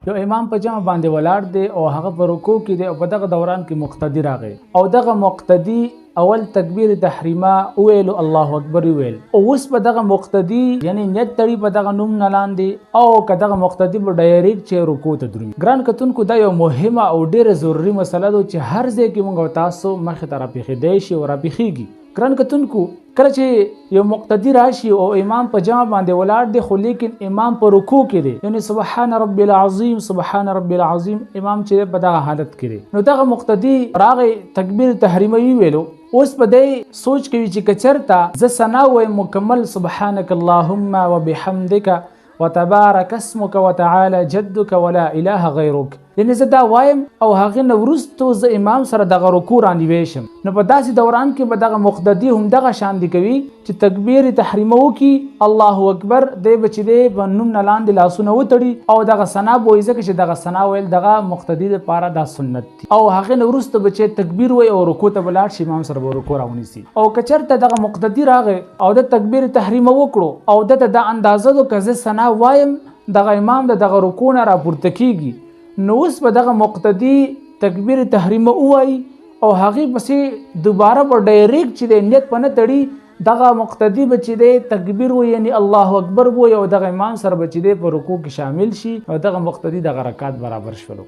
یو امام په جمع باندې ولاړ دی او هغه په رکوع کې دی او په دغه دوران کې مقتدی راغی او دغه مقتدی اول تکبیر تحریمه ویلو الله اکبر ویل او اوس په دغه مقتدی یعنی نیت تړي په دغه نوم نه لاندې او که دغه مقتدی په ډایریکټ چې رکوع ته درومي. ګران کتونکو دا یو مهمه او ډیره ضروري مسله ده چې هر ځای کې موږ تاسو مخې ته راپېښېدی شي او راپېښېږي. ګران کتونکو کله چې یو مقتدی راشي او امام په جمع باندې ولاړ دی خو لیکن امام په رکوع کې دی یعنی سبحان رب العظیم سبحان رب العظیم امام چې په دغه حالت کې دی نو دغه مقتدی راغی تکبیر تحریمه ویلو اوس په دې سوچ کوي چې کچرته زه ثنا وایم مکمل سبحانك اللهم وبحمدك وتبارك اسمك وتعالى جدك ولا اله غيرك یعنی زه دا وایم او هغه نه وروسته زه امام سره دغه رکوع رانیوی شم نو په داسې دوران کې به دغه مقتدی هم دغه شان دی کوي چې تکبیر تحریمه وکړي الله اکبر دی به چې دی په نوم نه لاندې لاسونه وتړي او دغه ثنا به وایي ځکه چې دغه ثنا ویل دغه مقتدی دپاره دا سنت دي او هغې نه وروسته به چې تکبیر وایي او رکوع ته به لاړ شي امام سره به رکوع راونیسي او که چېرته دغه مقتدی راغی او د تکبیر تحریمه وکړو او دته دا اندازه ده که زه ثنا وایم دغه امام د دغه رکوع نه راپورته کیږي نو اوس به دغه مقتدی تکبیر تحریمه ووایي او هغې پسې دوباره به ډایریکټ چې دی نیت په نه تړي دغه مقتدی به چې دی تکبیر وایي یعنی الله اکبر وایي او دغه امام سره به چې دی په رکوع کې شامل شي او دغه مقتدی دغه رکعت برابر شولو.